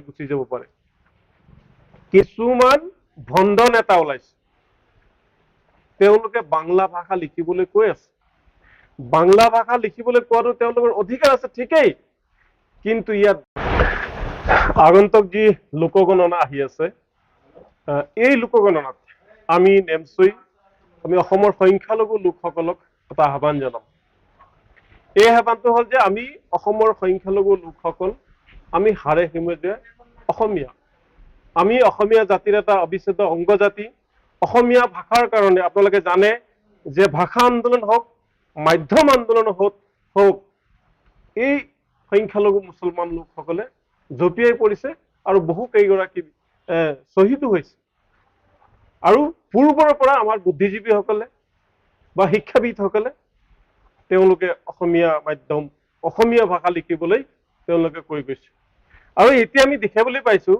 গুচি যাব পাৰে। কিছুমান ভণ্ড নেতা ওলাইছে, তেওঁলোকে বাংলা ভাষা লিখিবলৈ কৈ আছে। বাংলা ভাষা লিখিবলৈ কোৱাটো তেওঁলোকৰ অধিকাৰ আছে, ঠিকেই, কিন্তু ইয়াত আগন্তুক যি লোকগণনা আহি আছে, এই লোকগণনাত আমি নেমচই আমি অসমৰ সংখ্যালঘু লোকসকলক এটা আহ্বান জনাম। এই আহ্বানটো হ'ল যে আমি অসমৰ সংখ্যালঘু লোকসকল আমি হাড়ে হিমে অসমীয়া, আমি অসমীয়া জাতিৰ এটা অবিচ্ছেদ্য অংগ জাতি। অসমীয়া ভাষাৰ কাৰণে আপোনালোকে জানে যে ভাষা আন্দোলন হওক, মাধ্যম আন্দোলন হওক, এই সংখ্যালঘু মুছলমান লোকসকলে জঁপিয়াই পৰিছে আৰু বহু কেইগৰাকী শ্বহীদো হৈছে। আৰু পূৰ্বৰ পৰা আমাৰ বুদ্ধিজীৱীসকলে বা শিক্ষাবিদসকলে তেওঁলোকে অসমীয়া মাধ্যম, অসমীয়া ভাষা লিখিবলৈ তেওঁলোকে কৈ গৈছে। আৰু এতিয়া আমি দেখিবলৈ পাইছো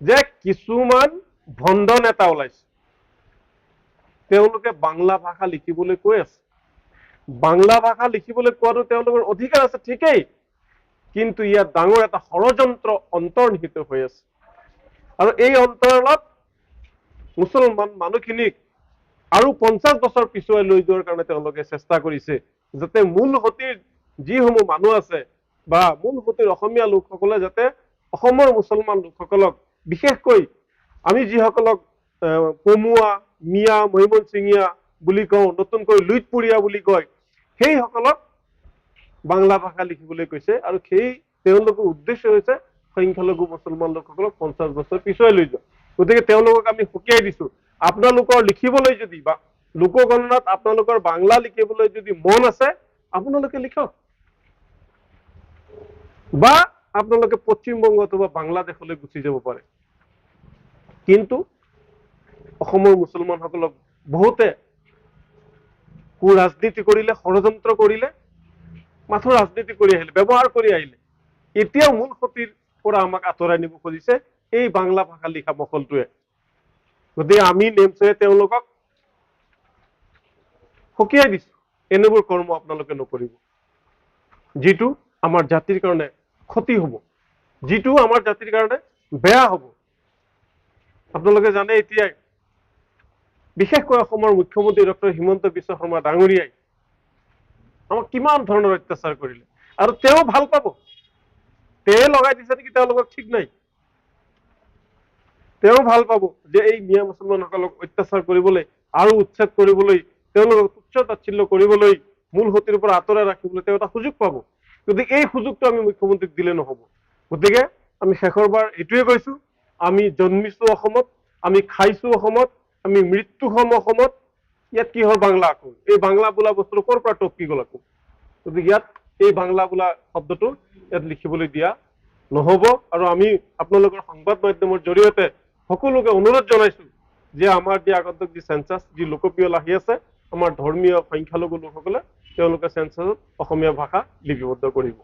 যে কিছুমান ভণ্ড নেতা ওলাইছে, তেওঁলোকে বাংলা ভাষা লিখিবলৈ কৈ আছে। বাংলা ভাষা লিখিবলৈ কোৱাটো তেওঁলোকৰ অধিকাৰ আছে, ঠিকেই, কিন্তু ইয়াত ডাঙৰ এটা ষড়যন্ত্ৰ অন্তৰ্নিহিত হৈ আছে। আৰু এই অন্তৰালত মুছলমান মানুহখিনিক আৰু 50 বছৰ পিছুৱাই লৈ যোৱাৰ কাৰণে তেওঁলোকে চেষ্টা কৰিছে, যাতে মূল হোতিৰ যিসমূহ মানুহ আছে বা মূল হোতিৰ অসমীয়া লোকসকলে যাতে অসমৰ মুছলমান লোকসকলক, বিশেষকৈ আমি যিসকলক পমুৱা, মিয়া, মৈমনচিঙীয়া বুলি কওঁ, নতুনকৈ লুইতপুৰীয়া বুলি কয়, সেইসকলক বাংলা ভাষা লিখিবলৈ কৈছে। আৰু সেই তেওঁলোকৰ উদ্দেশ্য হৈছে সংখ্যালঘু মুছলমান লোকসকলক 50 বছৰ পিছুৱাই লৈ যোৱা। গতিকে তেওঁলোকক আমি সকীয়াই দিছো, আপোনালোকৰ লিখিবলৈ যদি বা লোকগণনাত আপোনালোকৰ বাংলা লিখিবলৈ যদি মন আছে, আপোনালোকে লিখক, বা আপোনালোকে পশ্চিমবংগ অথবা বাংলাদেশলৈ গুচি যাব পাৰে। কিন্তু অসমৰ মুছলমানসকলক বহুতে ৰাজনীতি কৰিলে, ষড়যন্ত্ৰ কৰিলে, মাথো ৰাজনীতি কৰি আহিলে, ব্যৱহাৰ কৰি আহিলে। এতিয়াও মূল ক্ষতিৰ পৰা আমাক আঁতৰাই নিব খুজিছে এই বাংলা ভাষা লিখা মকলটোৱে। গতিকে আমি নেমচয়ে তেওঁলোকক সকীয়াই দিছো, এনেবোৰ কৰ্ম আপোনালোকে নকৰিব, যিটো আমাৰ জাতিৰ কাৰণে ক্ষতি হব, যিটো আমাৰ জাতিৰ কাৰণে বেয়া হব। আপোনালোকে জানে এতিয়াই বিশেষকৈ অসমৰ মুখ্যমন্ত্ৰী ডক্টৰ হিমন্ত বিশ্ব শৰ্মা ডাঙৰীয়াই আমাক কিমান ধৰণৰ অত্যাচাৰ কৰিলে, আৰু তেওঁ ভাল পাব, তেওঁ লগাই দিছে নেকি তেওঁলোকক ঠিক নাই। তেওঁ ভাল পাব যে এই মিয়া মুছলমানসকলক অত্যাচাৰ কৰিবলৈ আৰু উচ্ছেদ কৰিবলৈ, তেওঁলোকক তুচ্ছ তাচ্ছিল্য কৰিবলৈ, মূল হোতিৰ পৰা আঁতৰাই ৰাখিবলৈ তেওঁ এটা সুযোগ পাব। গতিকে এই সুযোগটো আমি মুখ্যমন্ত্ৰীক দিলে নহব। গতিকে আমি শেষৰবাৰ এইটোৱে কৈছো, আমি জন্মিছো অসমত, আমি খাইছো অসমত, আমি মৃত্যু হম অসমত। ইয়াত কিহৰ বাংলা আকৌ? এই বাংলা বোলা বস্তুটো ক'ৰ পৰা টপকি গ'ল আকৌ? গতিকে ইয়াত এই বাংলা বোলা শব্দটো ইয়াত লিখিবলৈ দিয়া নহব। আৰু আমি আপোনালোকৰ সংবাদ মাধ্যমৰ জৰিয়তে সকলোকে অনুৰোধ জনাইছো যে আমাৰ যি আগন্তুক যি চেঞ্চাছ, যি লোকপিয়ল আহি আছে, আমাৰ ধৰ্মীয় সংখ্যালঘু লোকসকলে তেওঁলোকে চেঞ্চাছত অসমীয়া ভাষা লিপিবদ্ধ কৰিব।